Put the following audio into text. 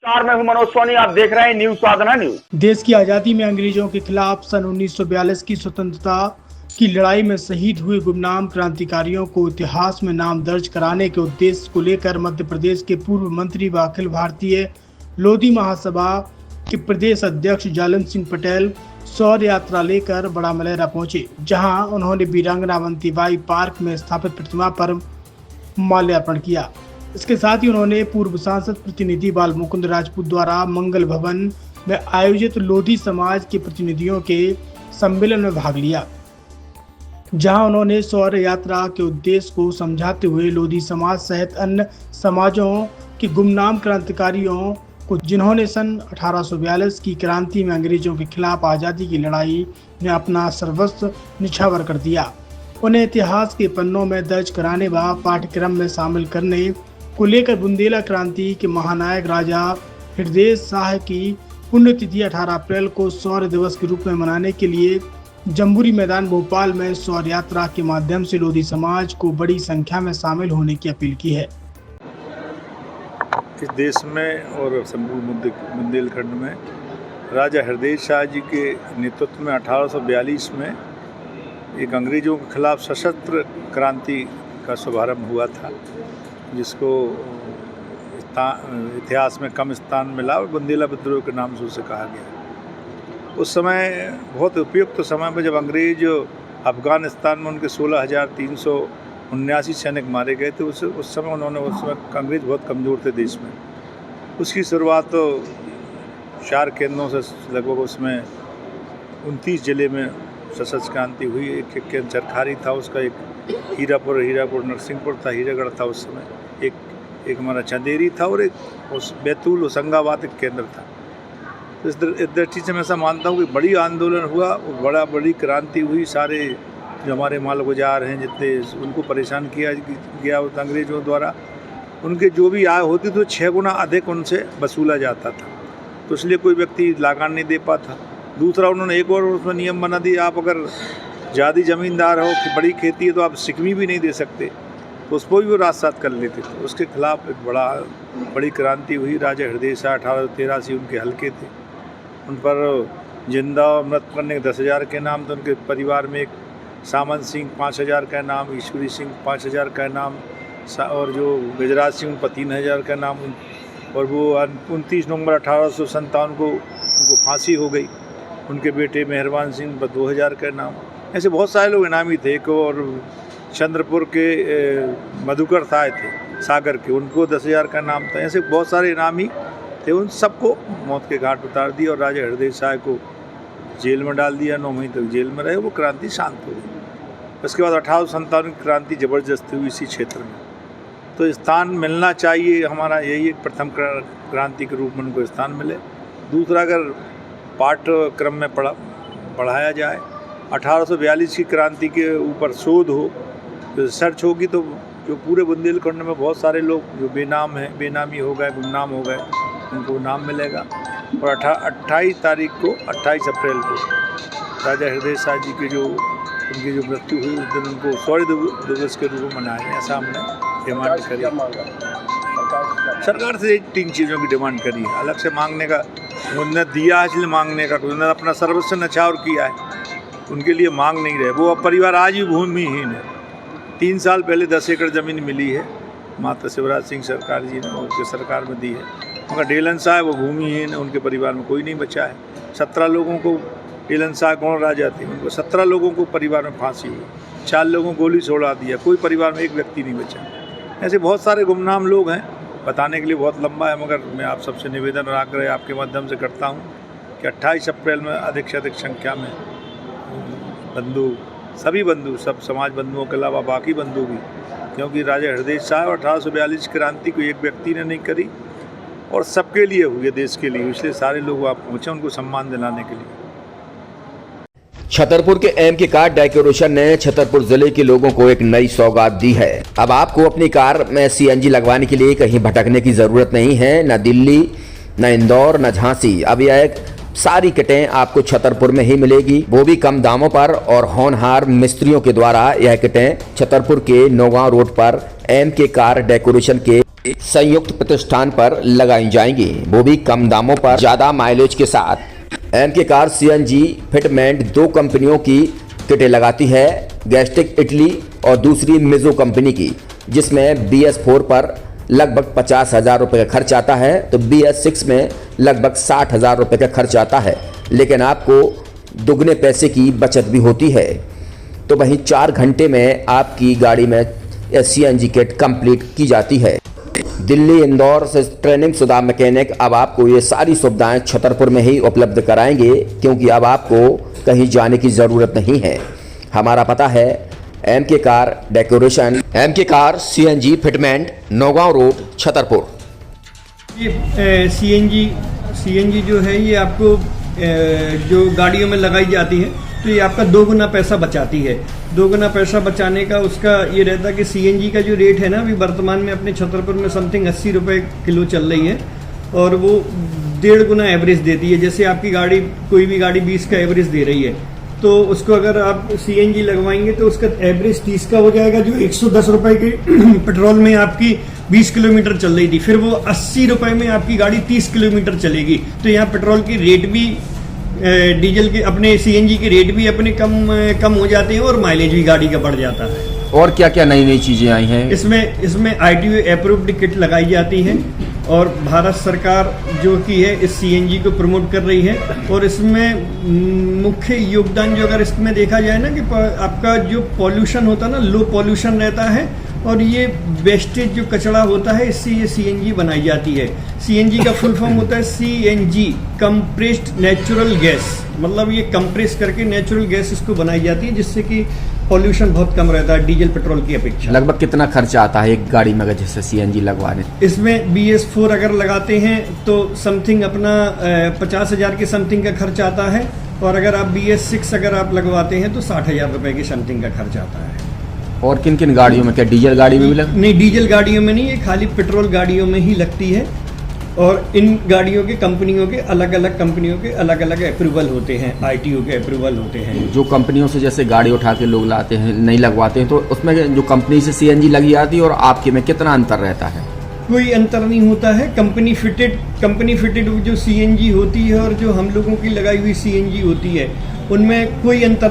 मैं हूं मनोज सोनी। आप देख रहे हैं न्यूज साधना न्यूज। देश की आजादी में अंग्रेजों के खिलाफ सन 1942 की स्वतंत्रता की लड़ाई में शहीद हुए गुमनाम क्रांतिकारियों को इतिहास में नाम दर्ज कराने के उद्देश्य को लेकर मध्य प्रदेश के पूर्व मंत्री व अखिल भारतीय लोधी महासभा के प्रदेश अध्यक्ष जालन सिंह पटेल शौर्य यात्रा लेकर बड़ा मलेरा पहुंचे, जहां उन्होंने वीरांगना अवंतीबाई पार्क में स्थापित प्रतिमा पर माल्यार्पण किया। इसके साथ ही उन्होंने पूर्व सांसद प्रतिनिधि बाल मुकुंद राजपूत द्वारा मंगल भवन में आयोजित लोधी समाज के प्रतिनिधियों के सम्मेलन में भाग लिया, जहां उन्होंने शौर्य यात्रा के उद्देश्य को समझाते हुए लोधी समाज सहित अन्य समाजों के गुमनाम क्रांतिकारियों को, जिन्होंने सन 1842 की क्रांति में अंग्रेजों के खिलाफ आज़ादी की लड़ाई में अपना सर्वस्व निछावर कर दिया, उन्हें इतिहास के पन्नों में दर्ज कराने व पाठ्यक्रम में शामिल करने को लेकर बुंदेला क्रांति के महानायक राजा हृदय शाह की पुण्यतिथि 18 अप्रैल को शौर्य दिवस के रूप में मनाने के लिए जम्बूरी मैदान भोपाल में शौर्य यात्रा के माध्यम से लोधी समाज को बड़ी संख्या में शामिल होने की अपील की है। इस देश में और संपूर्ण बुंदेलखंड में राजा हृदय शाह जी के नेतृत्व में 1842 में एक अंग्रेजों के खिलाफ सशस्त्र क्रांति का शुभारंभ हुआ था, जिसको इतिहास में कम स्थान मिला और बुंदेला विद्रोह के नाम से उसे कहा गया। उस समय बहुत उपयुक्त समय में जब अंग्रेज अफगानिस्तान में उनके 16,379 सैनिक मारे गए थे, उस समय अंग्रेज बहुत कमज़ोर थे देश में। उसकी शुरुआत तो 4 केंद्रों से लगभग उसमें 29 ज़िले में सशस्त्र क्रांति हुई। एक केंद्र चरखारी था, उसका एक हीरापुर नरसिंहपुर था, हीरागढ़ था उस समय, एक हमारा चंदेरी था और एक उस बैतूल होशंगाबाद एक केंद्र था। तो इस दृष्टि से मैं ऐसा मानता हूँ कि बड़ी आंदोलन हुआ, बड़ी क्रांति हुई। सारे जो हमारे मालगुजार हैं जितने, उनको परेशान किया गया उस अंग्रेजों द्वारा। उनके जो भी आय होती तो 6 गुना अधिक उनसे वसूला जाता था, तो इसलिए कोई व्यक्ति लागान नहीं दे पाता। दूसरा, उन्होंने एक और उसमें नियम बना दिया, आप अगर ज़्यादा ज़मींदार हो कि बड़ी खेती है तो आप सिकमी भी नहीं दे सकते, तो उस पर भी वो राजसात कर लेते थे। उसके खिलाफ एक बड़ी क्रांति हुई। राजा हृदय शाह 1883 उनके हल्के थे, उन पर जिंदा और मृत करने के 10,000 के नाम थे। उनके परिवार में एक सामंत सिंह 5,000 का नाम, ईश्वरी सिंह 5,000 का नाम, और जो गजराज सिंह उन पर 3,000 का नाम। और वो 29 नवंबर 1857 को उनको फांसी हो गई। उनके बेटे मेहरबान सिंह पर 2,000 का नाम। ऐसे बहुत सारे लोग इनामी थे। एक और चंद्रपुर के मधुकर साय थे सागर के, उनको 10,000 का नाम था। ऐसे बहुत सारे इनामी थे, उन सबको मौत के घाट उतार दिया और राजा हृदय शाह को जेल में डाल दिया। 9 महीने तक जेल में रहे। वो क्रांति शांत हो गई। उसके बाद 1857 की क्रांति ज़बरदस्ती हुई इसी क्षेत्र में, तो स्थान मिलना चाहिए। हमारा यही एक प्रथम क्रांति के रूप में उनको स्थान मिले। दूसरा, अगर पाठ्यक्रम में पढ़ाया जाए, 1842 की क्रांति के ऊपर शोध हो, तो रिसर्च होगी, तो जो पूरे बुंदेलखंड में बहुत सारे लोग जो बेनाम हैं, बेनामी हो गए, गुमनाम हो गए, उनको नाम मिलेगा। और 28 अप्रैल को राजा हृदय शाह जी की उनकी जो मृत्यु हुई, उस दिन उनको शौर्य दिवस के रूप में मनाया। ऐसा हमने डिमांड करी सरकार से। 3 चीज़ों की डिमांड करी है, अलग से मांगने का उन्होंने दिया है इसलिए मांगने का, उन्होंने अपना सर्वस्व न्यौछावर किया है, उनके लिए मांग नहीं रहे। वो अब परिवार आज भी भूमिहीन है। 3 साल पहले 10 एकड़ ज़मीन मिली है, माता शिवराज सिंह सरकार जी ने उनके सरकार में दी है, मगर डेलन शाह वो भूमिहीन है, उनके परिवार में कोई नहीं बचा है। 17 लोगों को, डेलन शाह गौड़ राजा थे, उनको 17 लोगों को परिवार में फांसी हुई, 4 लोगों को गोली से उड़ा दिया, कोई परिवार में एक व्यक्ति नहीं बचा। ऐसे बहुत सारे गुमनाम लोग हैं, बताने के लिए बहुत लंबा है, मगर मैं आप सबसे निवेदन और आग्रह आपके माध्यम से करता हूँ कि 28 अप्रैल में अधिक से अधिक संख्या में सभी बंधु, सब समाज बंधुओं के अलावा बाकी बंधु भी, क्योंकि राजा हृदय शाह 1842 क्रांति को एक व्यक्ति ने नहीं करी और सबके लिए हुई, देश के लिए, इसलिए सारे लोग वहाँ पहुँचे उनको सम्मान दिलाने के लिए। छतरपुर के एम के कार डेकोरेशन ने छतरपुर जिले के लोगों को एक नई सौगात दी है। अब आपको अपनी कार में सीएनजी लगवाने के लिए कहीं भटकने की जरूरत नहीं है, न दिल्ली, न इंदौर, न झांसी। अब यह सारी किटें आपको छतरपुर में ही मिलेगी, वो भी कम दामों पर और होनहार मिस्त्रियों के द्वारा। यह किटें छतरपुर के नौगांव रोड पर एम के कार डेकोरेशन के संयुक्त प्रतिष्ठान पर लगाई जाएंगी, वो भी कम दामों पर ज्यादा माइलेज के साथ। एमके कार सीएनजी फिटमेंट 2 कंपनियों की किटें लगाती है, गैस्टिक इटली और दूसरी मिजो कंपनी की, जिसमें BS4 पर लगभग 50,000 रुपये का खर्च आता है तो BS6 में लगभग 60,000 रुपये का खर्च आता है, लेकिन आपको दुगने पैसे की बचत भी होती है। तो वहीं 4 घंटे में आपकी गाड़ी में CNG किट कंप्लीट की जाती है। दिल्ली इंदौर से ट्रेनिंग शुदा मैकेनिक अब आपको ये सारी सुविधाएं छतरपुर में ही उपलब्ध कराएंगे, क्योंकि अब आपको कहीं जाने की ज़रूरत नहीं है। हमारा पता है MK car decoration, MK car CNG fitment, Naugaon road, Chhatarpur. ये सीएनजी जो है ये आपको जो गाड़ियों में लगाई जाती है तो ये आपका 2 गुना पैसा बचाती है। 2 गुना पैसा बचाने का उसका ये रहता है कि सीएनजी का जो रेट है ना अभी वर्तमान में अपने छतरपुर में समथिंग 80 रुपये किलो चल रही है और वो 1.5 गुना एवरेज देती है। जैसे आपकी गाड़ी कोई भी गाड़ी 20 का एवरेज दे रही है तो उसको अगर आप सीएनजी लगवाएंगे तो उसका एवरेज 30 का हो जाएगा, जो 110 रुपए के पेट्रोल में आपकी 20 किलोमीटर चल रही थी, फिर वो 80 रुपए में आपकी गाड़ी 30 किलोमीटर चलेगी। तो यहाँ पेट्रोल की रेट भी डीजल के अपने सीएनजी के रेट भी अपने कम हो जाते हैं और माइलेज भी गाड़ी का बढ़ जाता है। और क्या क्या नई नई चीज़ें आई हैं? इसमें ITO अप्रूव्ड किट लगाई जाती है और भारत सरकार जो कि है इस सीएनजी को प्रमोट कर रही है। और इसमें मुख्य योगदान जो अगर इसमें देखा जाए ना कि आपका जो पॉल्यूशन होता है ना, लो पॉल्यूशन रहता है और ये वेस्टेज जो कचरा होता है इससे ये सीएनजी बनाई जाती है। सीएनजी का फुल फॉर्म होता है CNG, कंप्रेस्ड नेचुरल गैस, मतलब ये कंप्रेस करके नेचुरल गैस इसको बनाई जाती है जिससे कि पॉल्यूशन बहुत कम रहता है डीजल पेट्रोल की अपेक्षा। लगभग कितना खर्चा आता है एक गाड़ी में अगर जैसे CNG लगवाने? इसमें BS4 अगर लगाते हैं तो समथिंग अपना 50,000 के समथिंग का खर्च आता है और अगर आप BS6 अगर आप लगवाते हैं तो 60,000 रुपए के समथिंग का खर्च आता है। और किन किन गाड़ियों में, क्या डीजल गाड़ी में भी नहीं, डीजल गाड़ियों में नहीं, ये खाली पेट्रोल गाड़ियों में ही लगती है। और इन गाड़ियों के कंपनियों के अलग अलग अप्रूवल होते हैं, ITO के अप्रूवल होते हैं। जो कंपनियों से जैसे गाड़ी उठा के लोग लाते हैं नहीं लगवाते हैं, तो उसमें जो कंपनी से CNG लगी आती है और आपके में कितना अंतर रहता है? कोई अंतर नहीं होता है। कंपनी फिटेड जो CNG होती है और जो हम लोगों की लगाई हुई CNG होती है उनमें कोई अंतर